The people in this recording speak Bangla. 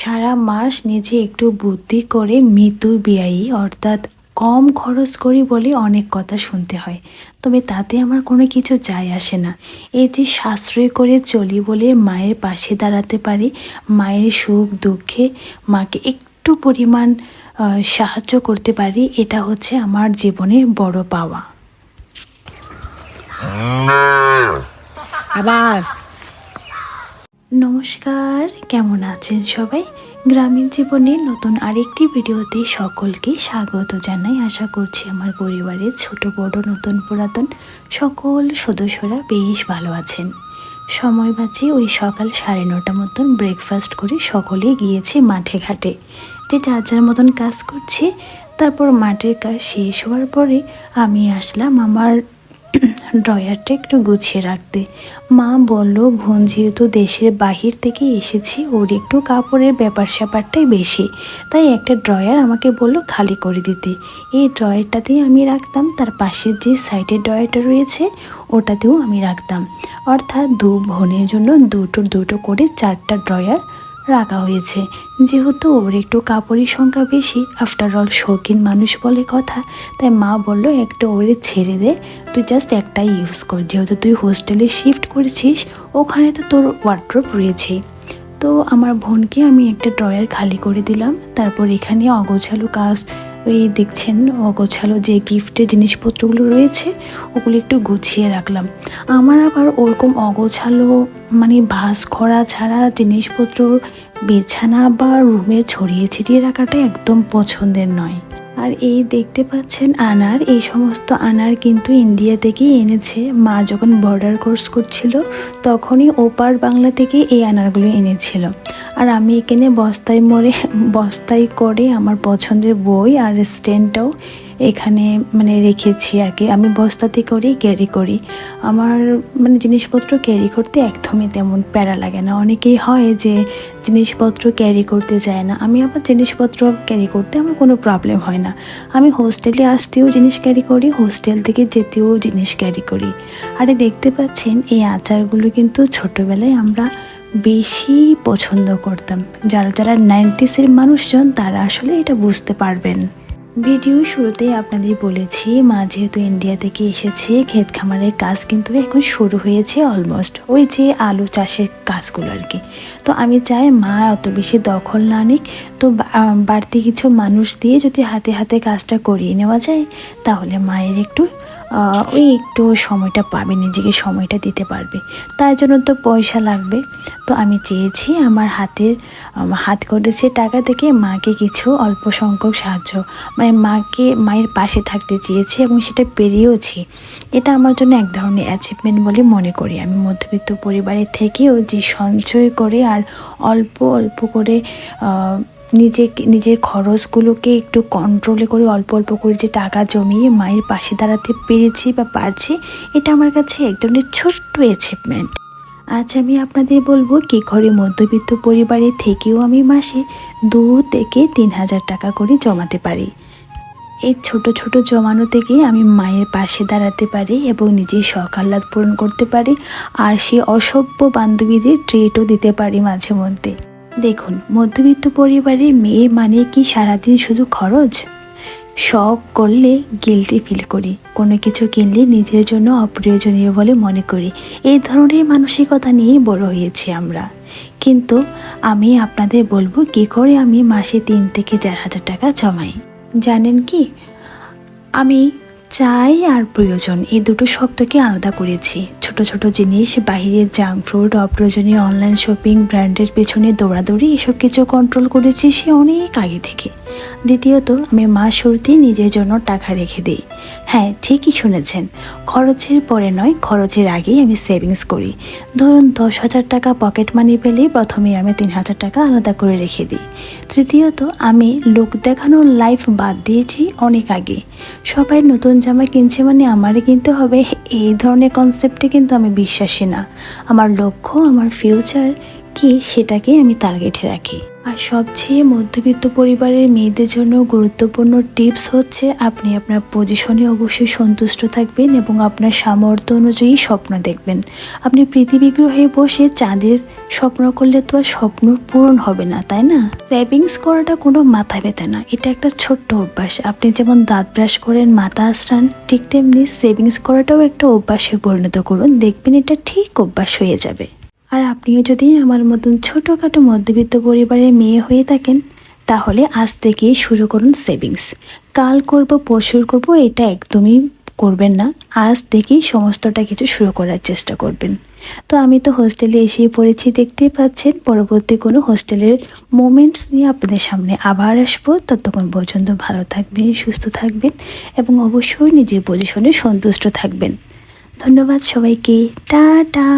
সারা মাস নিজে একটু বুদ্ধি করে মিতু ব্যয়ী অর্থাৎ কম খরচ করি বলে অনেক কথা শুনতে হয়। তবে তাতে আমার কোনো কিছু যায় আসে না। এই যে সাশ্রয় করে চলি বলে মায়ের পাশে দাঁড়াতে পারি, মায়ের সুখ দুঃখে মাকে একটু পরিমাণ সাহায্য করতে পারি, এটা হচ্ছে আমার জীবনের বড় পাওয়া। আবার নমস্কার, কেমন আছেন সবাই? গ্রামীণ জীবনের নতুন আরেকটি ভিডিওতে সকলকে স্বাগত জানাই। আশা করছি আমার পরিবারের ছোট বড় নতুন পুরাতন সকল সদস্যরা বেশ ভালো আছেন। সময় বাজে ওই সকাল 9:30 মতন। ব্রেকফাস্ট করে সকলে গিয়েছে মাঠে ঘাটে, যে যার যার মতন কাজ করছে। তারপর মাঠের কাজ শেষ হওয়ার পরে আমি আসলাম আমার ড্রয়ারটা একটু গুছিয়ে রাখতে। মা বলল, বোন যেহেতু দেশের বাহির থেকে এসেছি, ওর একটু কাপড়ের ব্যাপার স্যাপারটাই বেশি, তাই একটা ড্রয়ার আমাকে বলল খালি করে দিতে। এই ড্রয়ারটাতেই আমি রাখতাম, তার পাশের যে সাইডের ড্রয়ারটা রয়েছে ওটাতেও আমি রাখতাম। অর্থাৎ দু বোনের জন্য দুটো দুটো করে 4টা ড্রয়ার রাখা হয়েছে। যেহেতু ওর একটু কাপড়ের সংখ্যা বেশি, আফটার অল শৌখিন মানুষ বলে কথা, তাই মা বলল একটা ওরে ছেড়ে দে, তুই জাস্ট একটাই ইউজ কর। যেহেতু তুই হোস্টেলে শিফট করেছিস, ওখানে তো তোর ওয়ার্ড্রোব রয়েছেই। তো আমার বোনকে আমি একটা ড্রয়ার খালি করে দিলাম। তারপর এখানে অগোছালো কাজ, ওই দেখছেন অগোছালো যে গিফটের জিনিসপত্রগুলো রয়েছে ওগুলো একটু গুছিয়ে রাখলাম। আমার আবার ওরকম অগোছালো মানে ভাঁজ করা ছাড়া জিনিসপত্র বিছানা বা রুমে ছড়িয়ে ছিটিয়ে রাখাটা একদম পছন্দের নয়। আর এই দেখতে পাচ্ছেন আনার, এই সমস্ত আনার কিন্তু ইন্ডিয়া থেকেই এনেছে। মা যখন বর্ডার কোর্স করছিল তখনই ওপার বাংলা থেকে এই আনারগুলো এনেছিল। আর আমি এখানে বস্তায় করে আমার পছন্দের বই আর স্ট্যান্ডটাও এখানে রেখেছি আর কি। আমি বস্তাতে করেই ক্যারি করি। আমার জিনিসপত্র ক্যারি করতে একদমই তেমন প্যারা লাগে না। অনেকেই হয় যে জিনিসপত্র ক্যারি করতে চায় না, আমি আবার জিনিসপত্র ক্যারি করতে আমার কোনো প্রবলেম হয় না। আমি হোস্টেলে আসতেও জিনিস ক্যারি করি, হোস্টেল থেকে যেতেও জিনিস ক্যারি করি। আরে দেখতে পাচ্ছেন এই আচারগুলো কিন্তু ছোটোবেলায় আমরা বেশি পছন্দ করতাম। যারা যারা 90s মানুষজন তারা আসলে এটা বুঝতে পারবেন। ভিডিও শুরুতেই আপনাদের বলেছি, মা যেহেতু ইন্ডিয়া থেকে এসেছে, ক্ষেত খামারের কাজ কিন্তু এখন শুরু হয়েছে অলমোস্ট, ওই যে আলু চাষের কাজগুলো আর কি। তো আমি চাই মা অত বেশি দখল না নিক, তো বাড়তি কিছু মানুষ দিয়ে যদি হাতে হাতে কাজটা করিয়ে নেওয়া যায় তাহলে মায়ের একটু সময়টা পাবে, নিজেকে সময়টা দিতে পারবে। তার জন্য তো পয়সা লাগবে। তো আমি চেয়েছি আমার হাত করেছে টাকা থেকে মাকে কিছু অল্প সংখ্যক সাহায্য, মায়ের পাশে থাকতে চেয়েছি এবং সেটা পেরিয়েওছি। এটা আমার জন্য এক ধরনের অ্যাচিভমেন্ট বলে মনে করি। আমি মধ্যবিত্ত পরিবারের থেকেও যে সঞ্চয় করে আর অল্প অল্প করে নিজের খরচগুলোকে একটু কন্ট্রোলে করে অল্প অল্প করে যে টাকা জমিয়ে মায়ের পাশে দাঁড়াতে পেরেছি বা পারছি, এটা আমার কাছে এক ধরনের ছোট্ট অ্যাচিভমেন্ট। আজ আমি আপনাদের বলবো কি করে মধ্যবিত্ত পরিবারের থেকেও আমি মাসে 2 থেকে 3,000 টাকা করে জমাতে পারি। এই ছোট ছোট জমানো থেকে আমি মায়ের পাশে দাঁড়াতে পারি এবং নিজের শখ আহ্লাদ পূরণ করতে পারি, আর সে অসভ্য বান্ধবীদের ট্রিটও দিতে পারি মাঝে মধ্যে। দেখুন, মধ্যবিত্ত পরিবারের মেয়ে মানে কি সারাদিন শুধু খরচ? শখ করলে গিল্টি ফিল করি, কোনো কিছু কিনলে নিজের জন্য অপ্রয়োজনীয় বলে মনে করি। এই ধরনের মানসিকতা নিয়েই বড় হয়েছি আমরা। কিন্তু আমি আপনাদের বলবো কি করে আমি মাসে 3 থেকে 4,000 টাকা জমাই। জানেন কি, আমি চাই আর প্রয়োজন এই দুটো শব্দকে আলাদা করেছি। ছোট ছোট জিনিস, বাহিরের জাঙ্ক ফুড, অপ্রয়োজনীয় অনলাইন শপিং, ব্র্যান্ডের পেছনে দৌড়াদৌড়ি, এসব কিছু কন্ট্রোল করেছি সে অনেক আগে থেকে। দ্বিতীয়ত, আমি মাস শুরুতেই নিজের জন্য টাকা রেখে দিই। হ্যাঁ, ঠিকই শুনেছেন, খরচের পরে নয়, খরচের আগেই আমি সেভিংস করি। ধরুন 10,000 টাকা পকেট মানি পেলেই প্রথমে আমি 3,000 টাকা আলাদা করে রেখে দিই। তৃতীয়ত, আমি লোক দেখানোর লাইফ বাদ দিয়েছি অনেক আগে। সবাই নতুন জামা কিনছে মানে আমারই কিনতে হবে, এই ধরনের কনসেপ্টে কিন্তু আমি বিশ্বাসী না। আমার লক্ষ্য, আমার ফিউচার কি সেটাকে আমি টার্গেটে রাখি। আর সবচেয়ে মধ্যবিত্ত পরিবারের মেয়েদের জন্য গুরুত্বপূর্ণ টিপস হচ্ছে আপনি আপনার পজিশনে অবশ্যই সন্তুষ্ট থাকবেন এবং আপনার সামর্থ্য অনুযায়ী স্বপ্ন দেখবেন। আপনি পৃথিবী গ্রহে বসে চাঁদের স্বপ্ন করলে তো আর স্বপ্ন পূরণ হবে না, তাই না? সেভিংস করাটা কোনো মাথা ব্যথা না, এটা একটা ছোট্ট অভ্যাস। আপনি যেমন দাঁত ব্রাশ করেন, মাথা আঁচড়ান, ঠিক তেমনি সেভিংস করাটাও একটা অভ্যাসে পরিণত করুন, দেখবেন এটা ঠিক অভ্যাস হয়ে যাবে। আর আপনিও যদি আমার মতন ছোটোখাটো মধ্যবিত্ত পরিবারের মেয়ে হয়ে থাকেন, তাহলে আজ থেকেই শুরু করুন সেভিংস। কাল করব, পরশু করব, এটা একদমই করবেন না। আজ থেকেই সমস্তটা কিছু শুরু করার চেষ্টা করবেন। তো আমি তো হোস্টেলে এসেই পড়েছি, দেখতেই পাচ্ছেন। পরবর্তী কোনো হোস্টেলের মোমেন্টস নিয়ে আপনাদের সামনে আবার আসবো। ততক্ষণ পর্যন্ত ভালো থাকবেন, সুস্থ থাকবেন এবং অবশ্যই নিজের পজিশনে সন্তুষ্ট থাকবেন। ধন্যবাদ সবাইকে, টাটা।